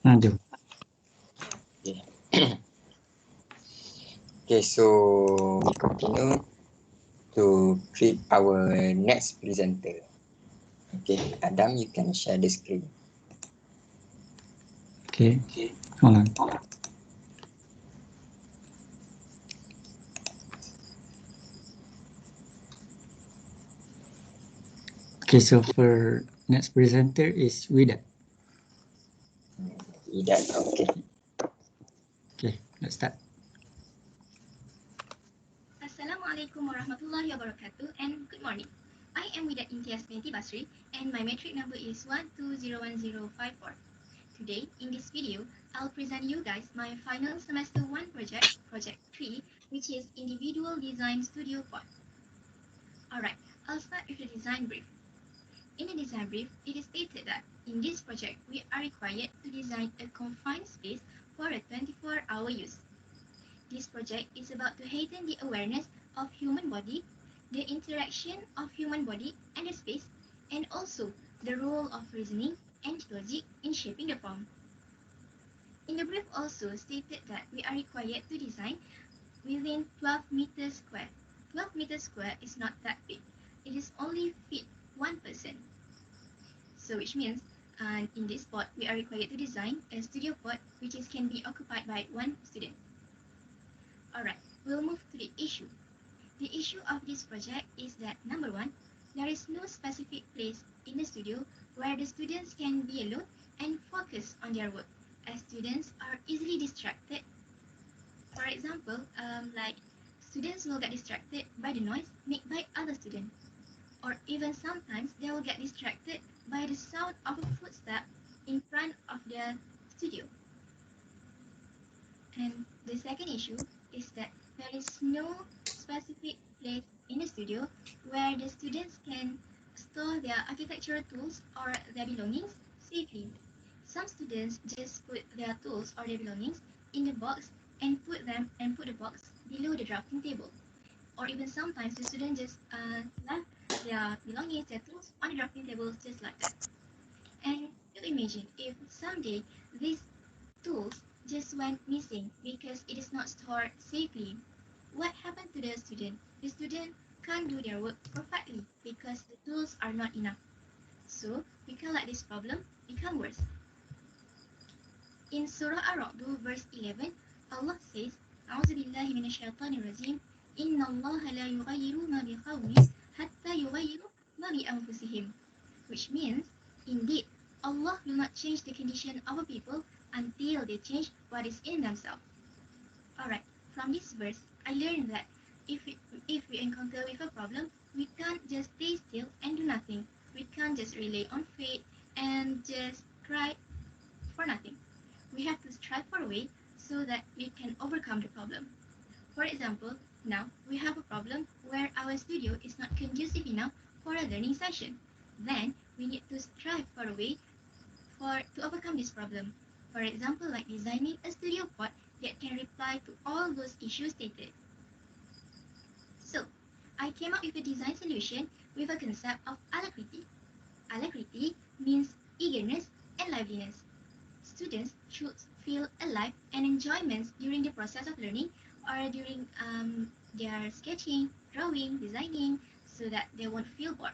Aduh. Okay. Okay, so we continue to create our next presenter. Okay, Adam, you can share the screen. Okay, hold on. Okay, so for next presenter is WIDAD. WIDAD, okay. Okay, let's start. Assalamualaikum warahmatullahi wabarakatuh and good morning. I am WIDAD Imtiaz Binti Basri and my metric number is 1201054. Today, in this video, I'll present you guys my final semester 1 project, project 3, which is Individual Design Studio Pod. Alright, I'll start with the design brief. In the design brief, it is stated that in this project, we are required to design a confined space for a 24-hour use. This project is about to heighten the awareness of human body, the interaction of human body and the space, and also the role of reasoning and logic in shaping the form. In the brief also stated that we are required to design within 12 meters square. 12 meters square is not that big. It is only fit 1 person. So which means in this pod, we are required to design a studio pod which can be occupied by 1 student. Alright, we'll move to the issue. The issue of this project is that number 1, there is no specific place in the studio where the students can be alone and focus on their work, as students are easily distracted. For example, like students will get distracted by the noise made by other students, or even sometimes they will get distracted by the sound of a footstep in front of the studio. And the second issue is that there is no specific place in the studio where the students can store their architectural tools or their belongings safely. Some students just put their tools or their belongings in the box and put the box below the drafting table. Or even sometimes the students just left their belongings, their tools on the drafting table just like that. And you imagine if someday these tools just went missing because it is not stored safely. What happened to the student? The student can't do their work perfectly because the tools are not enough. So we can let this problem become worse. In Surah Ar-Ra'd verse 11, Allah says, أعوذ بالله من الشيطان الرجيم إن الله لا يغير ما بقوم حتى يغيروا ما بأنفسهم, which means, indeed, Allah will not change the condition of a people until they change what is in themselves. Alright, from this verse, I learned that if we encounter with a problem, we can't just stay still and do nothing. We can't just rely on fate and just cry for nothing. We have to strive for a way so that we can overcome the problem. For example, now we have a problem where our studio is not conducive enough for a learning session. Then we need to strive for a way to overcome this problem. For example, like designing a studio pod that can reply to all those issues stated. So, I came up with a design solution with a concept of alacrity. Alacrity means eagerness and liveliness. Students should feel alive and enjoyment during the process of learning or during their sketching, drawing, designing, so that they won't feel bored.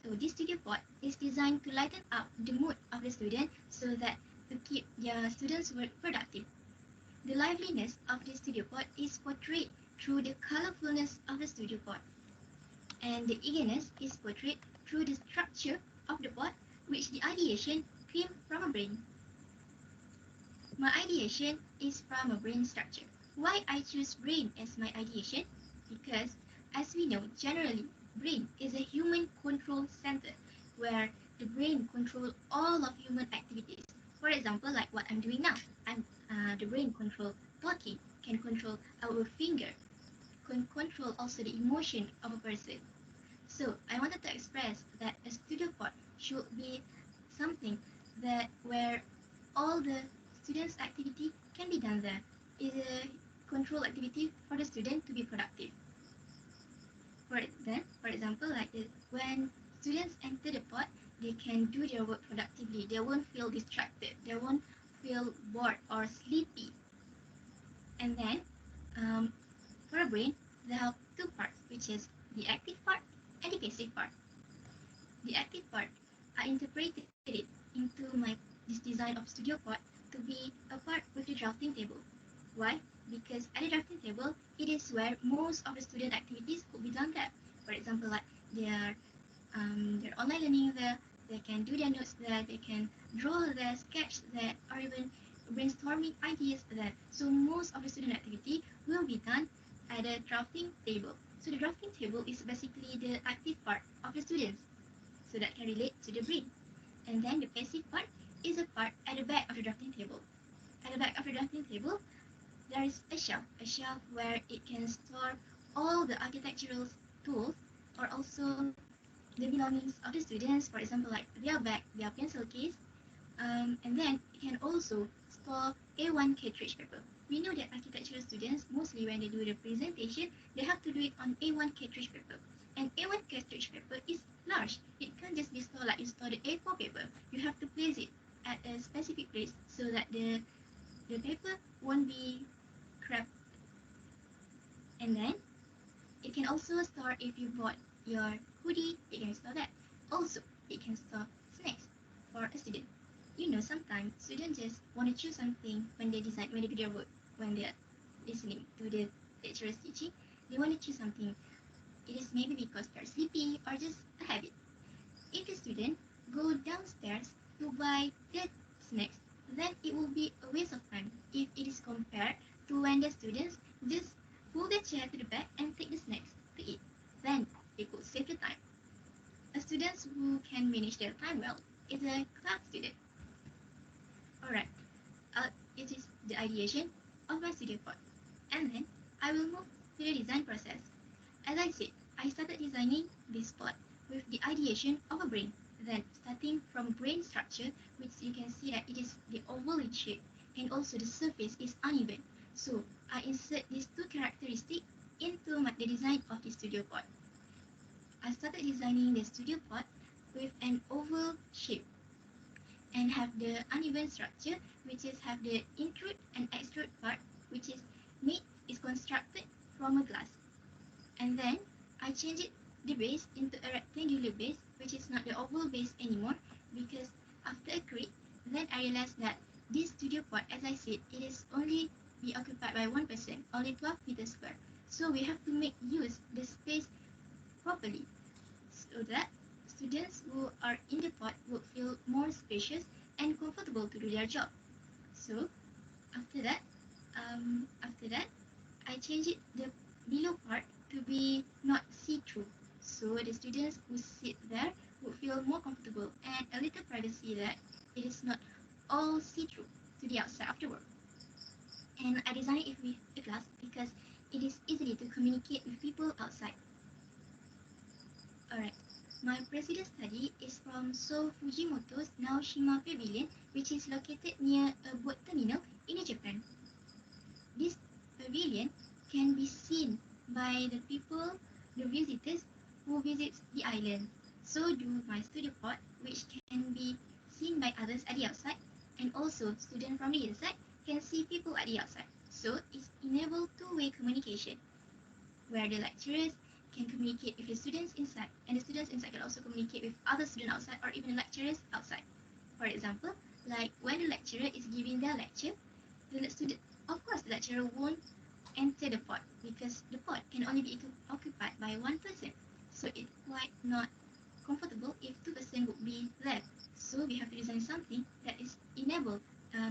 So this studio pod is designed to lighten up the mood of the student so that to keep their students' work productive. The liveliness of the studio pod is portrayed through the colorfulness of the studio pod. And the eagerness is portrayed through the structure of the pod, which the ideation came from a brain. My ideation is from a brain structure. Why I choose brain as my ideation? Because, as we know, generally, brain is a human control center where the brain controls all of human activities. For example, like what I'm doing now. The brain control talking, can control our finger, can control also the emotion of a person. So I wanted to express that a studio pod should be something that where all the students' activity can be done there. Is a control activity for the student to be productive. For example, like when students enter the pod, they can do their work productively. They won't feel distracted. They won't feel bored or sleepy. And then, for a brain, there are two parts, which is the active part and the passive part. The active part, I interpreted it into this design of Studio Pod to be a part with the drafting table. Why? Because at the drafting table, it is where most of the student activities could be done there. For example, like their online learning there, they can do their notes there, they can draw there, sketch there, or even brainstorming ideas there. So most of the student activity will be done at the drafting table. So the drafting table is basically the active part of the students, so that can relate to the brain. And then the passive part is a part at the back of the drafting table. At the back of the drafting table, there is a shelf where it can store all the architectural tools, or also the belongings of the students, for example, like their bag, their pencil case, and then it can also store A1 cartridge paper. We know that architectural students, mostly when they do the presentation, they have to do it on A1 cartridge paper. And A1 cartridge paper is large. It can't just be stored like you store the A4 paper. You have to place it at a specific place so that the paper won't be cramped. And then it can also store, if you bought your hoodie, it can store that. Also, it can store snacks for a student. You know, sometimes students just want to choose something when they design, when they do their work, when they're listening to the lecturer's teaching. They want to choose something. It is maybe because they're sleepy or just a habit. If the student go downstairs to buy the snacks, then it will be a waste of time if it is compared to when the students just pull the chair to the back and take the snacks to eat. Then they could save the time. A student who can manage their time well is a class student. Alright, it is the ideation of my studio pod. And then I will move to the design process. As I said, I started designing this pod with the ideation of a brain. Then, starting from brain structure, which you can see that it is the oval in shape, and also the surface is uneven. So, I insert these two characteristics into the design of the studio pod. I started designing the studio pod with an oval shape and have the uneven structure, which is have the intrude and extrude part, which is constructed from a glass. And then I change the base into a rectangular base, which is not the oval base anymore, because after a create, then I realized that this studio pod, as I said, it is only be occupied by one person, only 12 meters square. So we have to make use the space properly, so that students who are in the pod would feel more spacious and comfortable to do their job. So after that, after that, I change it the below part to be not see-through, so the students who sit there would feel more comfortable and a little privacy that it is not all see-through to the outside of the world. And I designed it with a glass because it is easy to communicate with people outside. Alright, my previous study is from So Fujimoto's Naoshima Pavilion, which is located near a boat terminal in Japan. This pavilion can be seen by the people, the visitors who visit the island. So do my studio pod, which can be seen by others at the outside, and also students from the inside can see people at the outside. So it enables two-way communication, where the lecturers can communicate with the students inside, and the students inside can also communicate with other students outside or even lecturers outside. For example, like when the lecturer is giving their lecture, the student, of course, the lecturer won't enter the pod because the pod can only be occupied by one person. So it's quite not comfortable if two person would be there. So we have to design something that is enable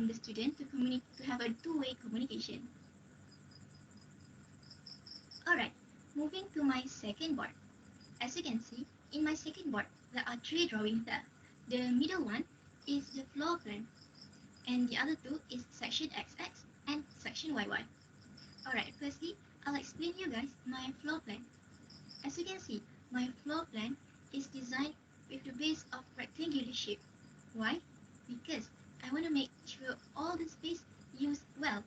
the student to communicate, to have a two-way communication. Alright, moving to my second board. As you can see, in my second board, there are three drawings there. The middle one is the floor plan, and the other two is section XX and section YY. Alright, firstly, I'll explain you guys my floor plan. As you can see, my floor plan is designed with the base of rectangular shape. Why? Because I want to make sure all the space used well,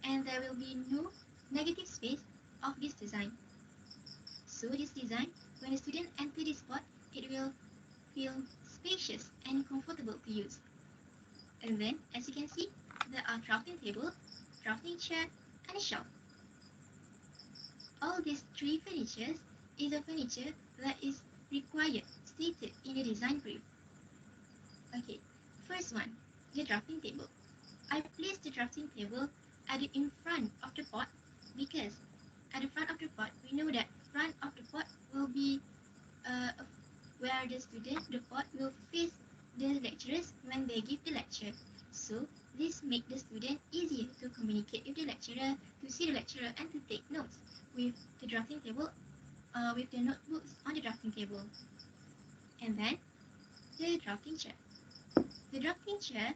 and there will be no negative space of this design. So this design, when a student enters this spot, it will feel spacious and comfortable to use. And then, as you can see, there are drafting table, drafting chair, and a shelf. All these three furnitures is a furniture that is required stated in the design brief. Okay, first one, the drafting table. I placed the drafting table at the in front of the pot because at the front of the pot, we know that front of the pot will be where the pot will face the lecturers when they give the lecture. So this makes the student easier to communicate with the lecturer, to see the lecturer, and to take notes with the drafting table, with the notebooks on the drafting table. And then the drafting chair. The drafting chair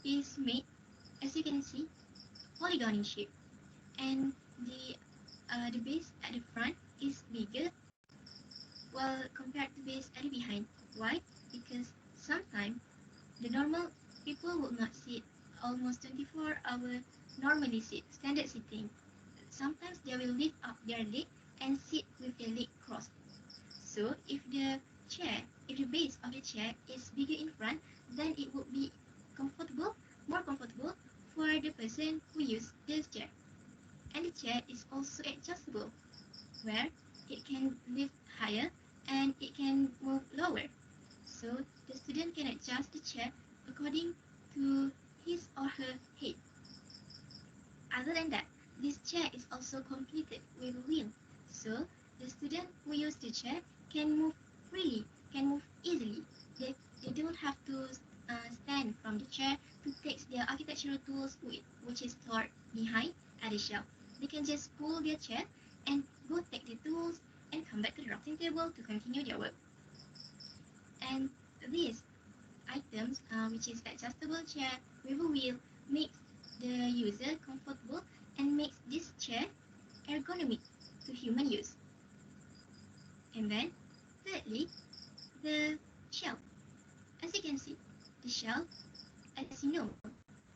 is made, as you can see, polygon in shape, and the base at the front is bigger while compared to base at the behind. Why? Because sometimes the normal people will not sit almost 24 hours normally sit, standard sitting. Sometimes they will lift up their leg and sit with their leg crossed. So if the base of the chair is bigger in front, then it would be more comfortable for the person who use this chair. And the chair is also adjustable, where it can lift higher and it can move lower. So the student can adjust the chair according to his or her head. Other than that, this chair is also completed with a wheel. So the student who use the chair can move freely, can move easily. They don't have to stand from the chair to take their architectural tools, which is stored behind at the shelf. They can just pull their chair and go take the tools and come back to the drafting table to continue their work. And these items, which is adjustable chair with a wheel, makes the user comfortable and makes this chair ergonomic to human use. And then, thirdly, the shelf. As you can see, the shelf, as you know,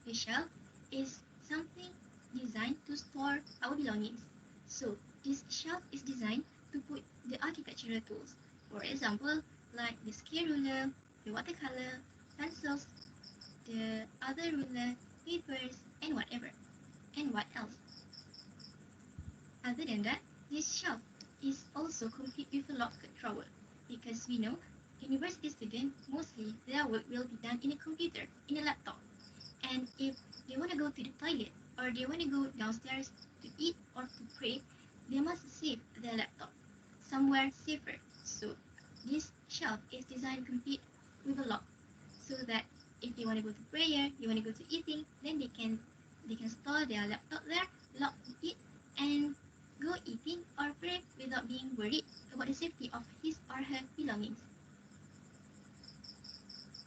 the shelf is something designed to store our belongings. So, this shelf is designed to put the architectural tools. For example, like the scale ruler, the watercolor, pencils, the other ruler, papers, and whatever. And what else? Other than that, this shelf is also complete with a locket drawer because we know university students mostly their work will be done in a computer, in a laptop. And if they want to go to the toilet or they want to go downstairs to eat or to pray, they must save their laptop somewhere safer. So this shelf is designed complete with a lock so that if they want to go to prayer, they want to go to eating, then they can store their laptop there, lock it, and go eating or pray without being worried about the safety of his or her belongings.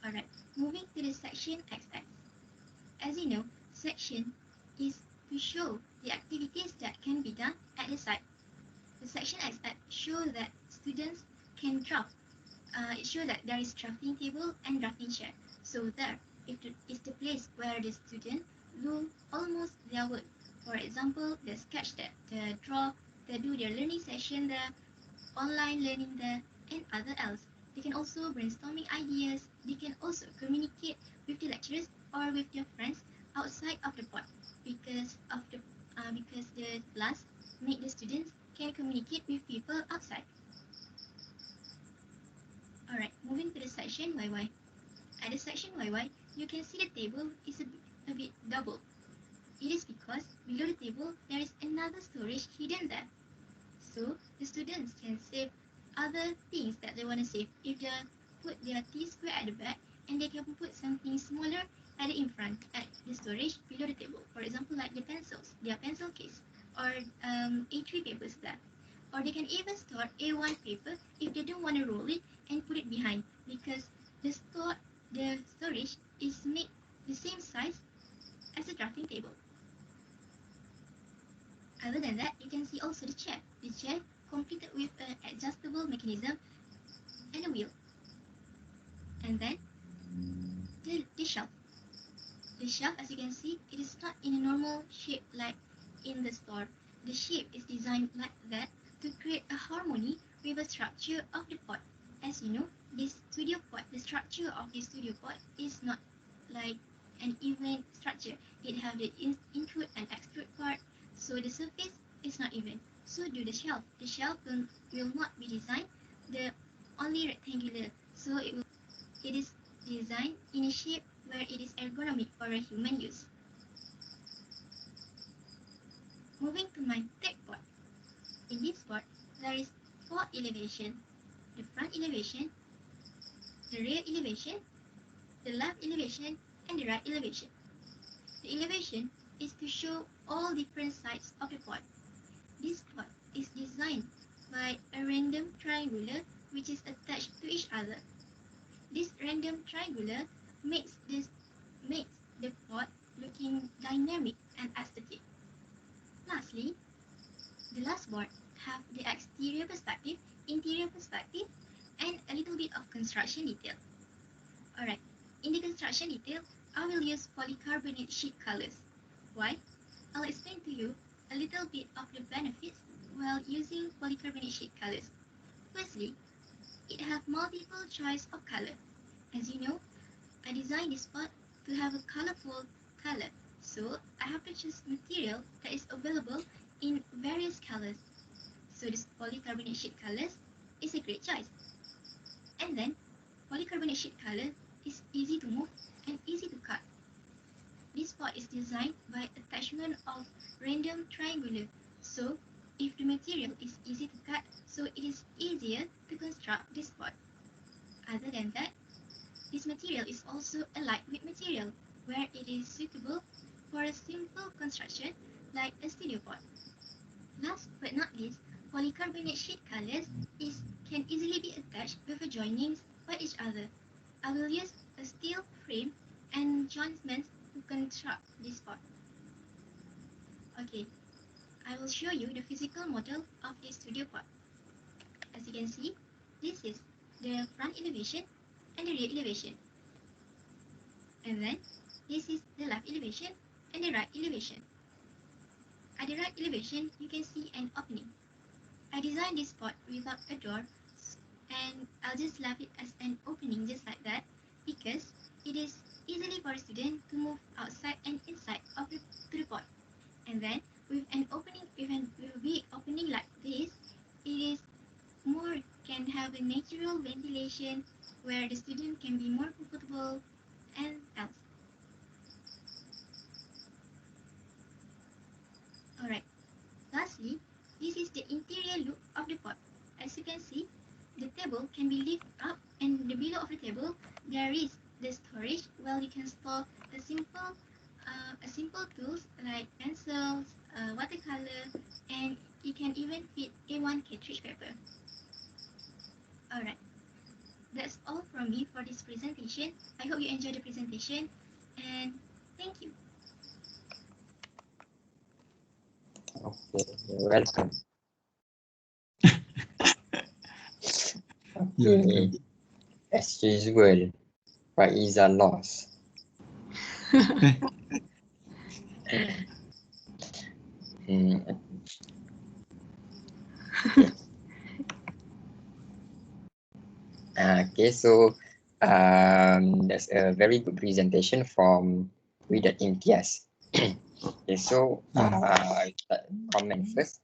Alright, moving to the section XX. As you know, section is to show the activities that can be done at the site. The section XX shows that students can draft. It shows that there is drafting table and drafting chair. So there is the place where the student do almost their work. For example, the sketch that the draw, they do their learning session there, online learning there, and other else. They can also brainstorming ideas. They can also communicate with the lecturers or with their friends outside of the pod because the class make the students can communicate with people outside. Alright, moving to the section YY. At the section YY, you can see the table is a bit double. It is because below the table there is another storage hidden there. So the students can save other things that they want to save. If they put their T-square at the back and they can put something smaller at the in front at the storage below the table. For example, like the pencils, their pencil case, or A3 papers there. Or they can even store A1 paper if they don't want to roll it and put it behind because the storage is made the same size as the drafting table. Other than that, you can see also the chair. The chair completed with an adjustable mechanism and a wheel. And then the shelf. The shelf, as you can see, it is not in a normal shape like in the store. The shape is designed like that to create a harmony with the structure of the pot. As you know, this studio pot, the structure of the studio pot is not like an even structure. It have the intrude and extrude part, so the surface is not even. So do the shelf. The shelf will not be designed the only rectangular, so it is designed in a shape where it is ergonomic for a human use. Moving to my third part. In this part, there is 4 elevations: the front elevation, the rear elevation, the left elevation, and the right elevation. The elevation is to show all different sides of the pot. This pot is designed by a random triangular which is attached to each other. This random triangular makes the pot looking dynamic and aesthetic. Lastly, the last board have the exterior perspective, interior perspective, and a little bit of construction detail. Alright, in the construction detail, I will use polycarbonate sheet colors. Why? I'll explain to you a little bit of the benefits while using polycarbonate sheet colors. Firstly, it has multiple choice of color. As you know, I designed this pot to have a colorful color, so I have to choose material that is available in various colors. So this polycarbonate sheet colors is a great choice. And then, polycarbonate sheet color is easy to move and easy to cut. This pot is designed by attachment of random triangular, so if the material is easy to cut, so it is easier to construct this pot. Other than that, this material is also a lightweight material, where it is suitable for a simple construction like a studio pot. Last but not least, polycarbonate sheet colors can easily be attached with a joinings by each other. I will use a steel frame and joints to construct this pot. Okay, I will show you the physical model of this studio pot. As you can see, this is the front elevation and the rear elevation. And then, this is the left elevation and the right elevation. At the right elevation, you can see an opening. I designed this pot without a door, and I'll just leave it as an opening just like that, because it is easily for a student to move outside and inside of the pot. And then with an opening, with a big opening like this, it is more can have a natural ventilation where the student can be more comfortable and else. Alright, lastly, this is the interior look of the pot. As you can see, the table can be lifted up, and the below of the table there is the storage where you can store a simple tools like pencils, watercolor, and you can even fit A1 cartridge paper. Alright, that's all from me for this presentation. I hope you enjoyed the presentation, and thank you. Okay, you're welcome. You're Okay, as usual, FAIZA lost. Okay, so that's a very good presentation from WIDAD Imtiaz. Okay, so I start comment first.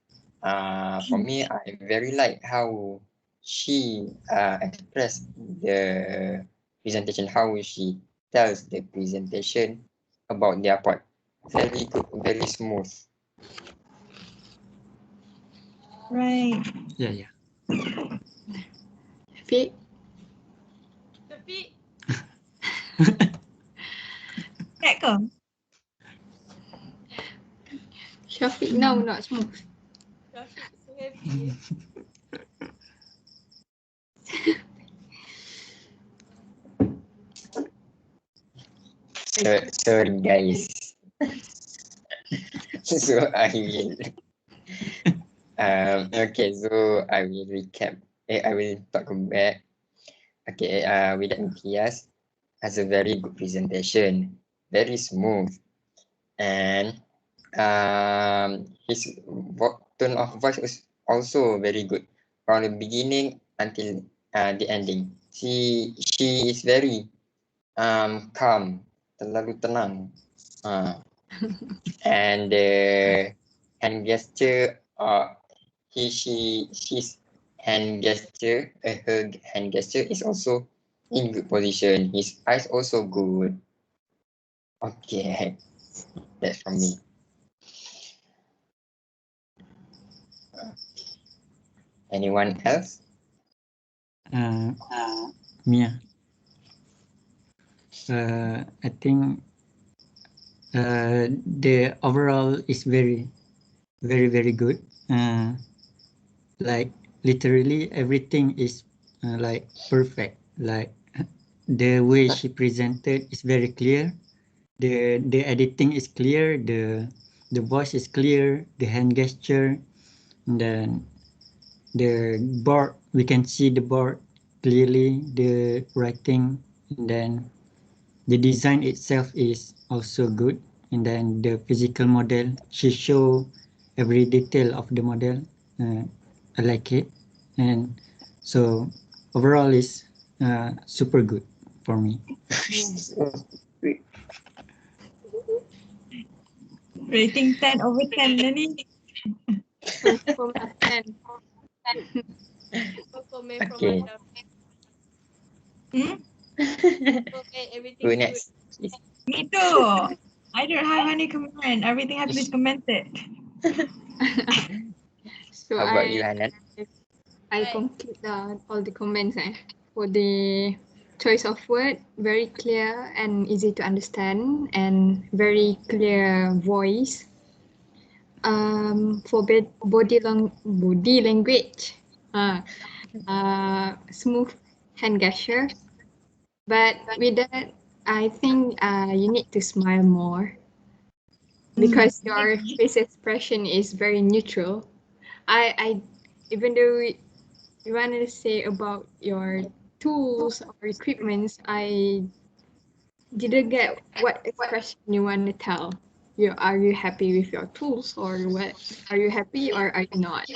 For me, I very like how she expressed the presentation, how she tells the presentation about their part. Very good, very smooth. Right. yeah. Syafiq. Nak ke? Syafiq now not smooth. Syafiq so happy. Sorry guys. So I will okay, so I will recap. I will talk back. Okay, WIDAD Imtiaz has a very good presentation, very smooth, and his tone of voice is also very good from the beginning until the ending. She is very calm terlalu tenang. And the hand gesture, she's hand gesture, her hand gesture is also in good position. His eyes also good. Okay, that's from me. Anyone else? Mia. I think the overall is very good. Like literally everything is like perfect. Like the way she presented is very clear. The editing is clear. The voice is clear. The hand gesture, and then the board, we can see the board clearly. The writing, and then the design itself is also good. And then the physical model, she show every detail of the model. I like it, and so overall is super good for me. Rating 10 over 10 na ni. From a 10. No comment from Okay. Adam. Hmm? Comment, everything Who good. next? Me too. I don't have any comment. Everything has been commented. So How about you, Hannan? I complete all the comments for the choice of word, very clear and easy to understand, and very clear voice. For body language, smooth hand gesture. But with that, I think you need to smile more because your face expression is very neutral. I even though you want to say about your tools or equipments, I didn't get what expression you want to tell. Are you happy with your tools, or what? Are you happy or are you not?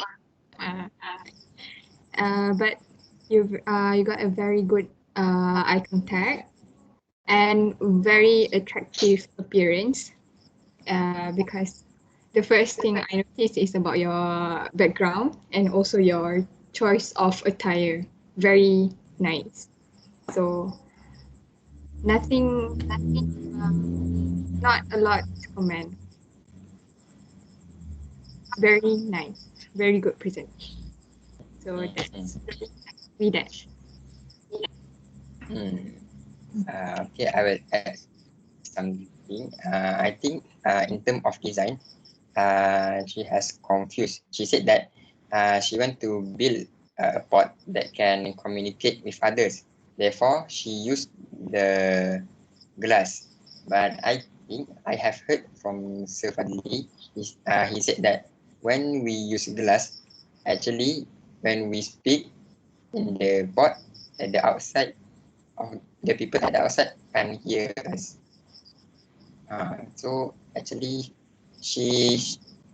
But you got a very good eye contact and very attractive appearance. Because the first thing I noticed is about your background and also your choice of attire. Very nice. So nothing, not a lot to comment. Very nice. Very good presentation. So that's WIDAD. Okay, I will add something. I think in terms of design, she has confused. She said that she want to build a pod that can communicate with others. Therefore, she used the glass. But I think I have heard from Sir Fadli, he said that when we use glass, actually when we speak in the pod at the outside, of the people at the outside can hear us. So actually, she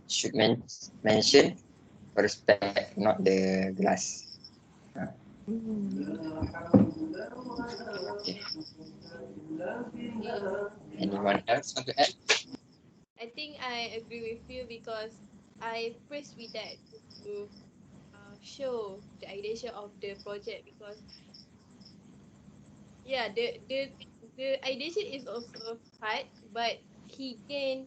should mention respect, not the glass. Okay. Anyone else want to add? I think I agree with you because I praise with that to show the ideation of the project because yeah, the ideation is also hard, but he gained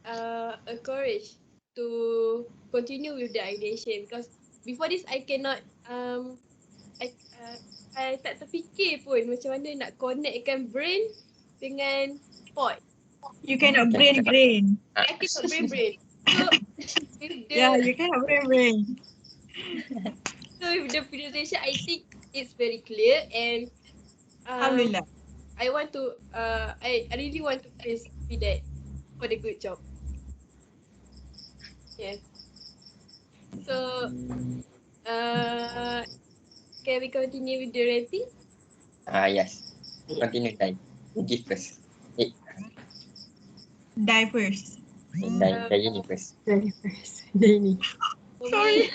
a courage to continue with the ideation because before this I cannot I I tak terfikir pun macam mana nak connectkan brain dengan pot. You cannot brain. I cannot brain. So with the Yeah, you cannot brain. so with the presentation, I think it's very clear and Alhamdulillah. I want to I really want to praise WIDAD for the good job. Yes. So can we continue with the rating? Yes. Continue, Dai. You give first. Diverse. Dayini first. Very first. Daily. Sorry.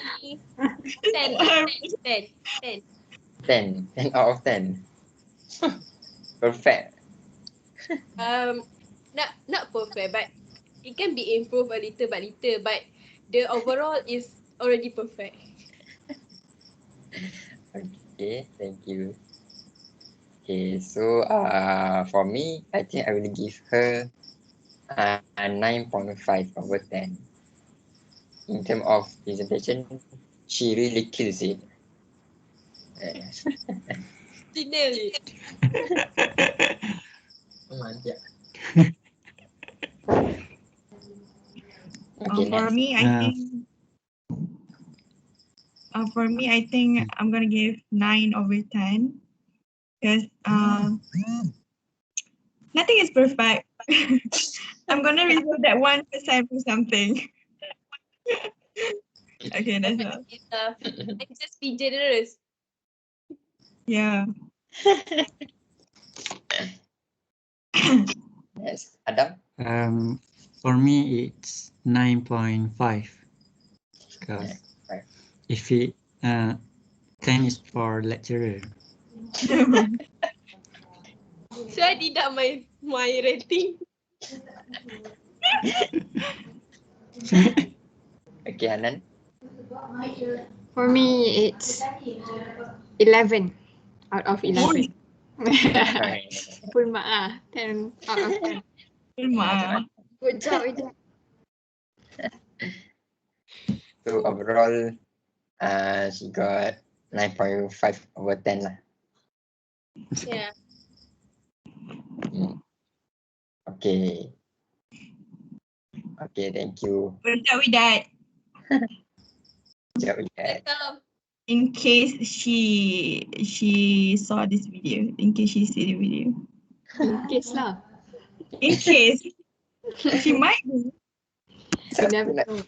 10. 10. 10 out of 10. Perfect. Not perfect, but it can be improved a little by little, but the overall is already perfect. Okay, thank you. Okay, so for me, I think I will give her 9.5 over 10. In terms of presentation, she really kills it. She nailed it. Mantap. For Okay, next. me, I think I'm gonna give 9 over 10 because nothing is perfect. I'm gonna reserve that 1% for something. Okay, that's all. Let's just be generous. Yeah. Yes, Adam. For me, it's 9.5. Because if it 10 is for lecturer. So I did up my rating. Okay, Hannan. For me, it's 11 out of 11. Full mark lah, 10 out of 10. Full mark. Good job, Ida. So overall, she got 9.5 over 10 lah. Yeah. Okay. Okay, thank you. Good job with that. Good job. In case she saw this video, in case she see the video. In case lah. In case. She might be. You never know.